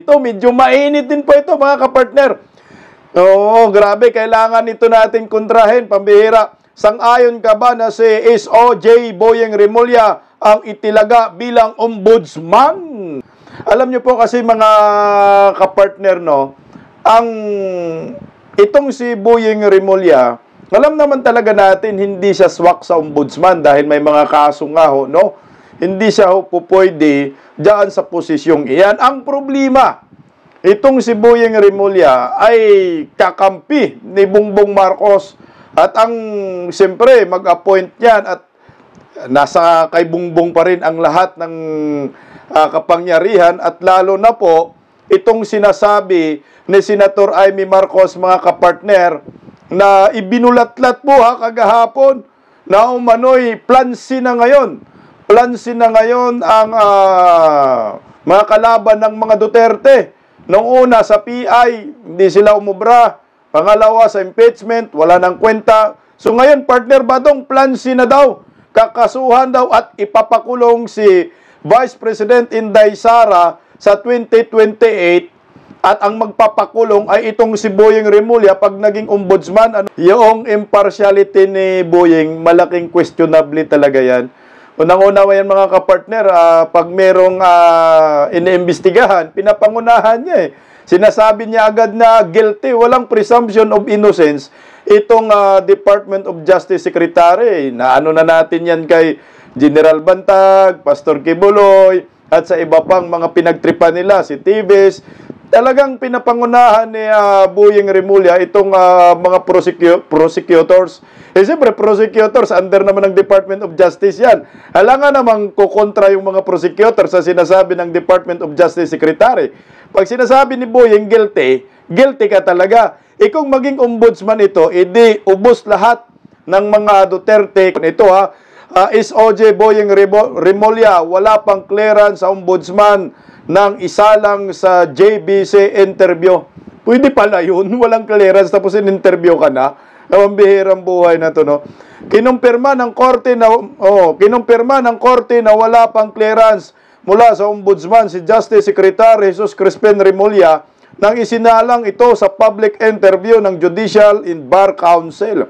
ito, medyo mainit din po ito mga kapartner. Oo, grabe, kailangan ito natin kontrahin, pambihira. Sang-ayon ka ba na si SOJ Boyeng Remulla ang itilaga bilang ombudsman? Alam niyo po kasi mga kapartner, no, itong si Boyeng Remulla, alam naman talaga natin hindi siya swak sa ombudsman dahil may mga kaso nga ho, no? Hindi siya ho pupwede diyan sa posisyong iyan. Ang problema, itong si Boyeng Remulla ay kakampi ni Bongbong Marcos at ang siyempre mag-appoint yan at nasa kay Bongbong pa rin ang lahat ng kapangyarihan at lalo na po itong sinasabi ni Senator Amy Marcos mga kapartner na ibinulatlat po kagahapon na umano'y plansi na ngayon. Plansi na ngayon ang mga kalaban ng mga Duterte. Noong una sa PI, hindi sila umubra. Pangalawa sa impeachment, wala nang kwenta. So ngayon, partner Badong, plansi na daw. Kakasuhan daw at ipapakulong si Vice President Inday Sara sa 2028. At ang magpapakulong ay itong si Boyeng Remulla pag naging ombudsman. Yung impartiality ni Boyeng, malaking questionable talaga yan. Unang-una yan mga kapartner, pag merong iniimbestigahan, pinapangunahan niya eh. Sinasabi niya agad na guilty, walang presumption of innocence. Itong Department of Justice Secretary, na ano na natin yan kay General Bantag, Pastor Kibuloy, at sa iba pang mga pinagtripan nila, si Tibes. Talagang pinapangunahan ni Boyeng Remulla itong mga prosecutors. Siyempre, prosecutors, under naman ng Department of Justice yan. Hala nga namang kukontra yung mga prosecutors sa sinasabi ng Department of Justice Secretary. Pag sinasabi ni Boyeng guilty, guilty ka talaga. Kung maging ombudsman ito, edi ubos lahat ng mga Duterte. Ito SOJ Boyeng Remulla, wala pang clearance sa ombudsman ng isa lang sa JBC interview. Pwede pala yun, walang clearance tapos in-interview ka na. Pambihirang buhay na to, no? Kinumpirma ng korte na wala pang clearance mula sa ombudsman si Justice Secretary Jesus Crispin Remulla nang isinalang ito sa public interview ng Judicial and Bar Council.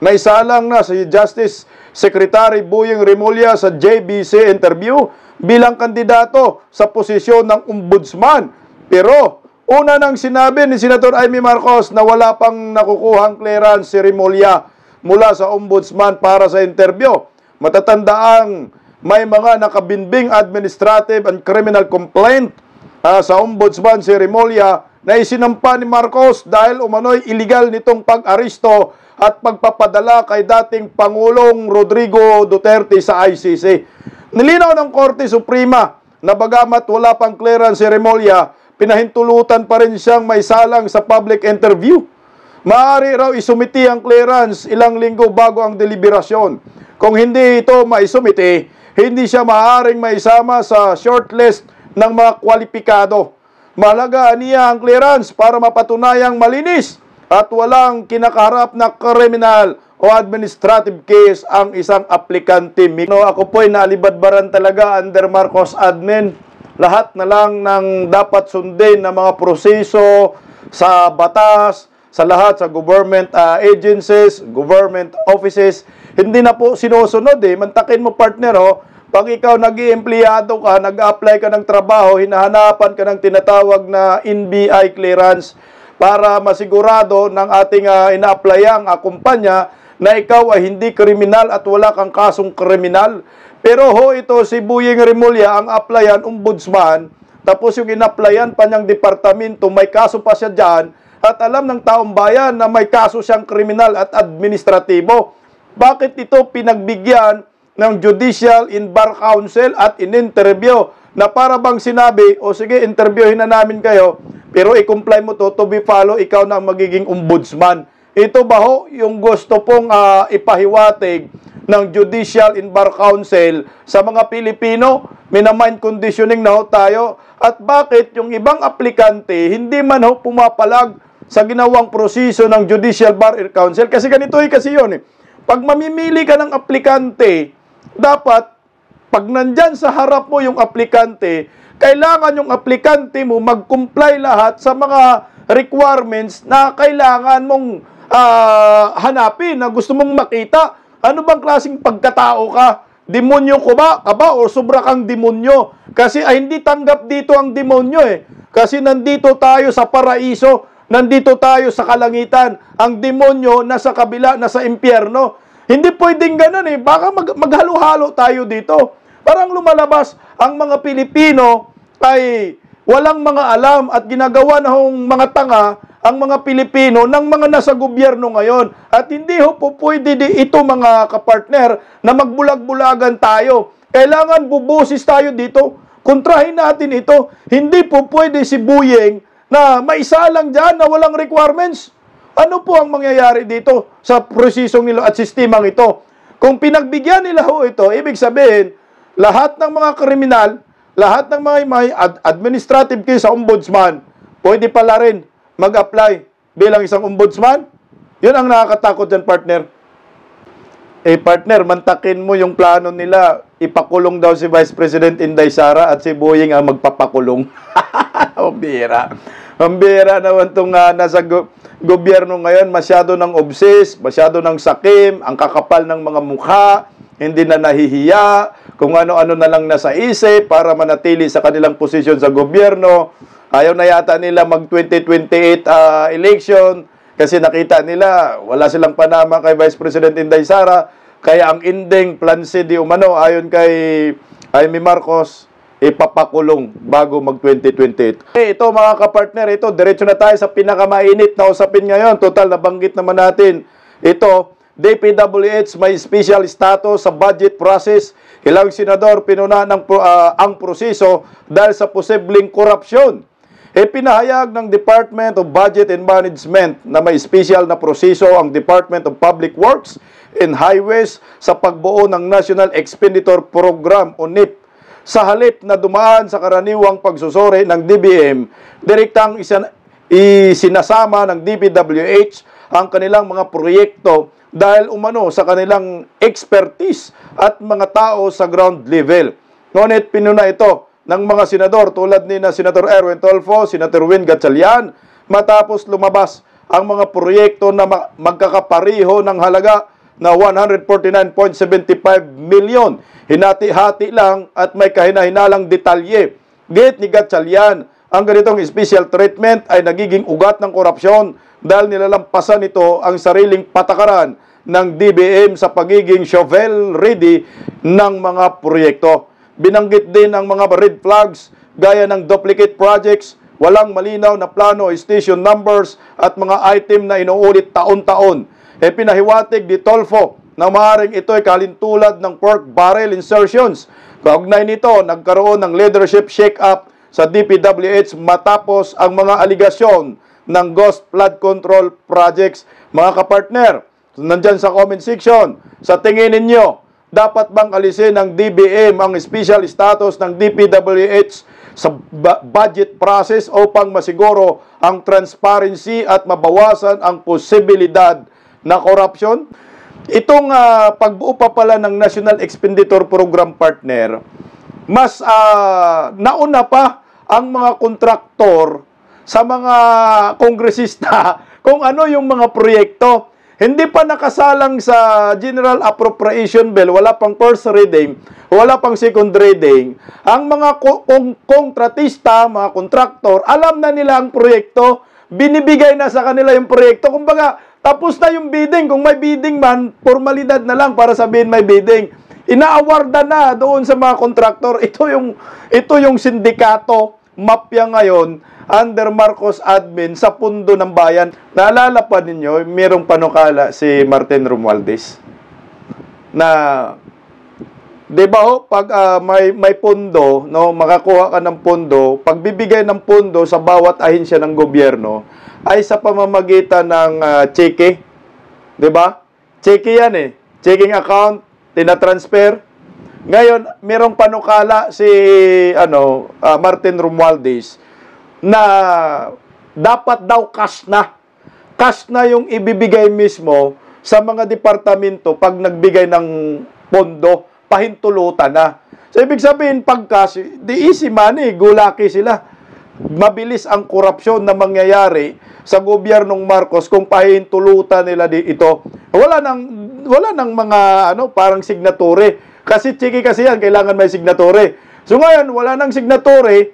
Naisalang na si Justice Secretary Boyeng Remulla sa JBC interview bilang kandidato sa posisyon ng ombudsman. Pero una nang sinabi ni Senator Amy Marcos na wala pang nakukuhang clearance si Remulla mula sa ombudsman para sa interview. Matatandaang may mga nakabinbing administrative and criminal complaint sa ombudsman si Remulla na isinampa ni Marcos dahil umano'y illegal nitong pag-aristo at pagpapadala kay dating Pangulong Rodrigo Duterte sa ICC. Nilinaw ng Korte Suprema na bagamat wala pang clearance si Remulla, pinahintulutan pa rin siyang may salang sa public interview. Maaari raw isumiti ang clearance ilang linggo bago ang deliberasyon. Kung hindi ito maisumiti, hindi siya maaaring maisama sa shortlist ng mga kwalipikado. Mahalaga niya ang clearance para mapatunayang malinis at walang kinakaharap na kriminal o administrative case ang isang aplikante. Ako po'y naalibadbaran talaga under Marcos admin. Lahat na lang ng dapat sundin na mga proseso sa batas, sa lahat, sa government agencies, government offices, hindi na po sinusunod eh. Mantakin mo partner pag ikaw nag-i-empleyado ka, nag-apply ka ng trabaho, hinahanapan ka ng tinatawag na NBI clearance para masigurado ng ating ina-applyang kumpanya na ikaw ay hindi kriminal at wala kang kasong kriminal. Pero ito si Boyeng Remulla ang applyan ombudsman, tapos yung in-applyan pa niyang departamento, may kaso pa siya dyan, at alam ng taong bayan na may kaso siyang kriminal at administratibo. Bakit ito pinagbigyan ng Judicial and Bar Council at in-interview na para bang sinabi, sige, interviewin na namin kayo, pero i-comply mo to be follow, ikaw na ang magiging ombudsman. Ito ba yung gusto pong ipahiwatig ng Judicial and Bar Council sa mga Pilipino? Minamind conditioning na tayo. At bakit yung ibang aplikante hindi man pumapalag sa ginawang proseso ng Judicial Bar Council? Kasi ganito kasi yun eh. Pag mamimili ka ng aplikante, dapat pag nandyan sa harap mo yung aplikante, kailangan yung aplikante mo mag-comply lahat sa mga requirements na kailangan mong hanapin, na gusto mong makita. Ano bang klaseng pagkatao ka? Demonyo ko ba? O sobra kang demonyo? Kasi hindi tanggap dito ang demonyo eh. Kasi nandito tayo sa paraiso, nandito tayo sa kalangitan. Ang demonyo nasa kabila, nasa impyerno. Hindi pwedeng ganun eh. Baka maghalo-halo tayo dito. Parang lumalabas ang mga Pilipino ay walang mga alam at ginagawa na hong mga tanga ang mga Pilipino ng mga nasa gobyerno ngayon. At hindi ho po pwede ito mga kapartner na magbulag-bulagan tayo. Kailangan bubusis tayo dito. Kontrahin natin ito. Hindi po pwede si Buyeng na maisalang dyan na walang requirements. Ano po ang mangyayari dito sa prosesong nila at sistemang ito? Kung pinagbigyan nila ho ito, ibig sabihin, lahat ng mga kriminal, lahat ng mga administrative case sa ombudsman, pwede pala rin mag-apply bilang isang ombudsman. Yun ang nakakatakot dyan, partner. Partner, mantakin mo yung plano nila. Ipakulong daw si Vice President Inday Sara at si Buyeng ang magpapakulong. Ang bira naman itong nasa gobyerno ngayon. Masyado ng obses, masyado ng sakim, ang kakapal ng mga mukha, hindi na nahihiya, kung ano-ano na lang nasa isip para manatili sa kanilang posisyon sa gobyerno. Ayaw na yata nila mag-2028 election kasi nakita nila wala silang panama kay Vice President Inday Sara. Kaya ang ending plan C di umano ayon kay Jaime Marcos, ipapakulong bago mag-2028. Ito mga kapartner, ito diretso na tayo sa pinakamainit na usapin ngayon. Total, nabanggit naman natin. Ito, DPWH may special status sa budget process. Ilang senador pinuna ang proseso dahil sa posibleng korupsyon. Pinahayag ng Department of Budget and Management na may special na proseso ang Department of Public Works and Highways sa pagbuo ng National Expenditure Program o NEP. Sa halip na dumaan sa karaniwang pagsusuri ng DBM, direktang isinasama ng DPWH ang kanilang mga proyekto dahil umano sa kanilang expertise at mga tao sa ground level. Ngunit pinuna ito ng mga senador tulad ni na Senator Erwin Tulfo, Senator Win Gatchalian, matapos lumabas ang mga proyekto na magkakapariho ng halaga na 149.75 million. Hinati-hati lang at may kahina-hinalang detalye. Gate ni Gatchalian, ang ganitong special treatment ay nagiging ugat ng korupsyon dahil nilalampasan ito ang sariling patakaran ng DBM sa pagiging shovel-ready ng mga proyekto. Binanggit din ang mga red flags gaya ng duplicate projects, walang malinaw na plano, station numbers at mga item na inuulit taon-taon. Pinahiwatig ni Tulfo na maaaring ito ay kalintulad ng pork barrel insertions. Kaugnay nito, nagkaroon ng leadership shake-up sa DPWH matapos ang mga aligasyon ng ghost flood control projects. Mga kapartner, nandyan sa comment section, sa tingin ninyo, dapat bang alisin ng DBM ang special status ng DPWH sa budget process upang masiguro ang transparency at mabawasan ang posibilidad na korupsyon? Itong pagbuo pa pala ng National Expenditure Program, partner, mas nauna pa ang mga kontraktor sa mga kongresista kung ano yung mga proyekto. Hindi pa nakasalang sa General Appropriation Bill, wala pang first reading, wala pang second reading. Ang mga kontratista, mga kontraktor, alam na nila ang proyekto, binibigay na sa kanila yung proyekto. Kumbaga, tapos na yung bidding. Kung may bidding man, formalidad na lang para sabihin may bidding. Ina-awarda na doon sa mga kontraktor. Ito yung sindikato, mafia ngayon, under Marcos admin sa pundo ng bayan. Naalala pa ninyo, mayroong panukala si Martin Romualdez na, di ba ho, pag may pondo, no, makakuha ka ng pondo, pagbibigay ng pondo sa bawat ahensya ng gobyerno ay sa pamamagitan ng cheque. Di ba? Cheque yan eh. Checking account, tinatransfer. Ngayon, mayroong panukala si Martin Romualdez na dapat daw cash na yung ibibigay mismo sa mga departamento pag nagbigay ng pondo, pahintulutan na. So, ibig sabihin, pag cash, di easy money, gulaki sila. Mabilis ang korupsyon na mangyayari sa gobyernong Marcos kung pahintulutan nila ito. Wala nang mga parang signatory. Kasi chiki kasi yan, kailangan may signatory. So ngayon, wala nang signatory,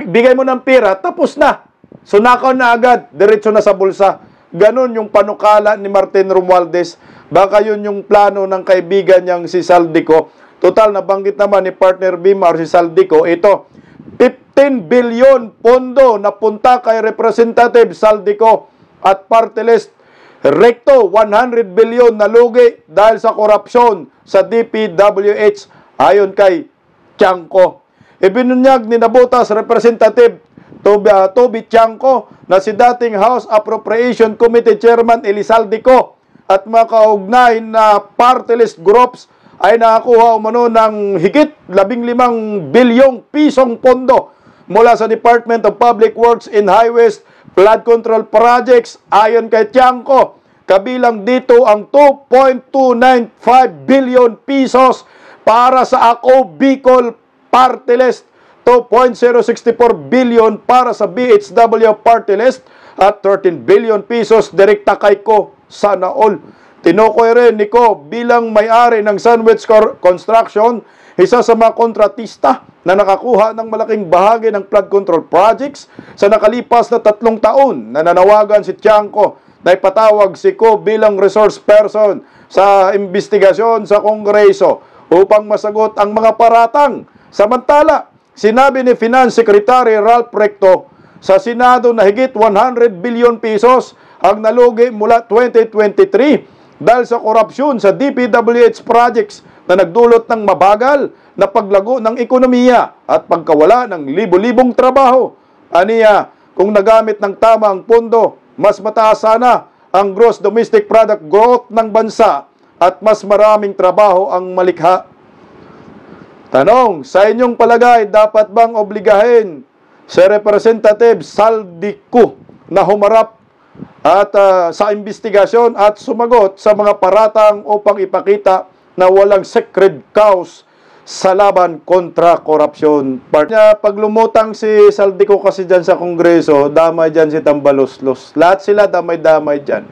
bigay mo ng pera, tapos na. So nakaw na agad, diretso na sa bulsa. Ganon yung panukala ni Martin Romualdez. Baka yun yung plano ng kaibigan niyang si Saldico. Total, nabanggit naman ni partner Bimar si Saldico, ito, 15 billion pondo na punta kay Representative Saldico at party list. Recto, 100 billion na lugi dahil sa korupsyon sa DPWH ayon kay Tiangco. Ibinunyag ni Nabotas Representative Toby Tiangco na si dating House Appropriation Committee Chairman Elisaldico at mga kaugnay na party list groups ay nakakuha umano ng higit 15 bilyong pisong pondo mula sa Department of Public Works and Highways Flood Control Projects ayon kay Tiangco. Kabilang dito ang 2.295 billion pesos para sa Ako Bicol Party List, 2.064 billion para sa BHW Party List at 13 billion pesos direkta kay Ko sana all. Tinukoy rin ni Ko bilang may-ari ng Sandwich Construction, isa sa mga kontratista na nakakuha ng malaking bahagi ng flood control projects sa nakalipas na 3 taon na nanawagan si Tiangco na ipatawag si Ko bilang resource person sa investigasyon sa Kongreso upang masagot ang mga paratang. Samantala, sinabi ni Finance Secretary Ralph Recto sa Senado na higit 100 billion pesos ang nalugi mula 2023 dahil sa korupsyon sa DPWH projects na nagdulot ng mabagal na paglago ng ekonomiya at pagkawala ng libo-libong trabaho. Aniya, kung nagamit ng tama ang pondo, mas mataas sana ang gross domestic product growth ng bansa at mas maraming trabaho ang malikha. Tanong, sa inyong palagay, dapat bang obligahin si Representative Saldico na humarap at sa investigasyon at sumagot sa mga paratang upang ipakita na walang sacred cows sa laban kontra korupsyon? Pag lumutang si Saldico kasi dyan sa Kongreso, damay dyan si Tambaloslos. Lahat sila damay-damay dyan.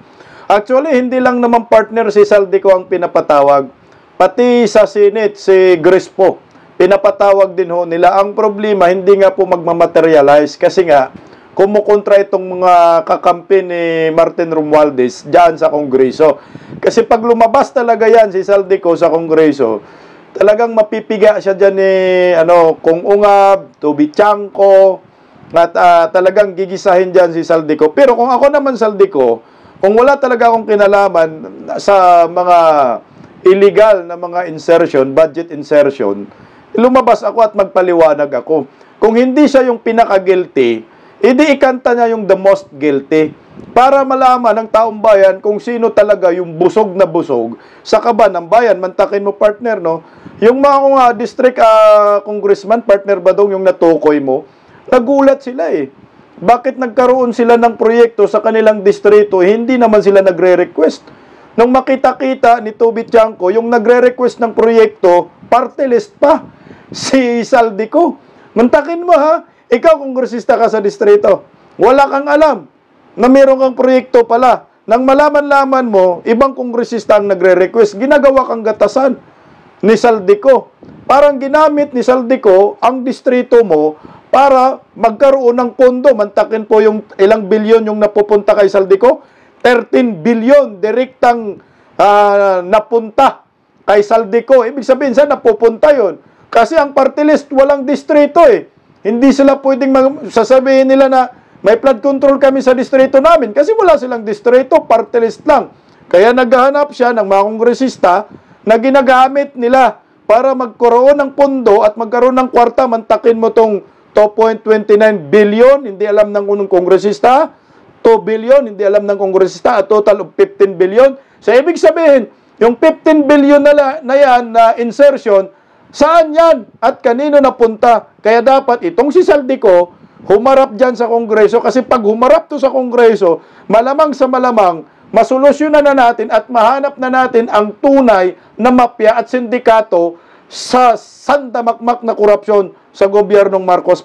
Actually, hindi lang naman partner si Saldico ang pinapatawag. Pati sa Senate, si Grispo, pinapatawag din ho nila. Ang problema, hindi nga po magmamaterialize kasi nga, kumukontra itong mga kakampi ni Martin Romualdez dyan sa Kongreso. Kasi pag lumabas talaga yan si Saldico sa Kongreso, talagang mapipiga siya dyan ni Kung Ungab, Toby Tiangco, at talagang gigisahin dyan si Saldico. Pero kung ako naman Saldico, kung wala talaga akong kinalaman sa mga illegal na mga insertion, budget insertion, lumabas ako at magpaliwanag ako. Kung hindi siya yung pinaka-guilty, hindi ikanta niya yung the most guilty para malaman ng taong bayan kung sino talaga yung busog na busog sa kaban ng bayan. Mantakin mo partner, no? Yung mga district congressman, partner Badong, yung natukoy mo, nagulat sila eh. Bakit nagkaroon sila ng proyekto sa kanilang distrito, hindi naman sila nagre-request? Nung makita-kita ni Toby Tiangco, yung nagre-request ng proyekto, party list pa, si Saldico. Mantakin mo ha, ikaw kongresista ka sa distrito, wala kang alam na meron kang proyekto pala. Nang malaman-laman mo, ibang kongresista ang nagre-request, ginagawa kang gatasan ni Saldico. Parang ginamit ni Saldico ang distrito mo para magkaroon ng pondo. Mantakin po yung ilang bilyon yung napupunta kay Saldico. 13 bilyon direktang napunta kay Saldico. Ibig sabihin, saan napupunta yon? Kasi ang party list walang distrito eh. Hindi sila pwedeng sasabihin nila na may flood control kami sa distrito namin kasi wala silang distrito, party list lang. Kaya naghahanap siya ng mga kongresista na ginagamit nila para magkaroon ng pondo at magkaroon ng kwarta. Mantakin mo tong 2.29 billion, hindi alam ng unang kongresista, 2 billion, hindi alam ng kongresista, a total of 15 billion. So, ibig sabihin, yung 15 billion na yan na insertion, saan yan? At kanino napunta? Kaya dapat itong si Saldico, humarap dyan sa Kongreso. Kasi pag humarap to sa Kongreso, malamang sa malamang, masolusyonan na natin at mahanap na natin ang tunay na mafia at sindikato sa santa makmak na korupsyon sa gobyernong Marcos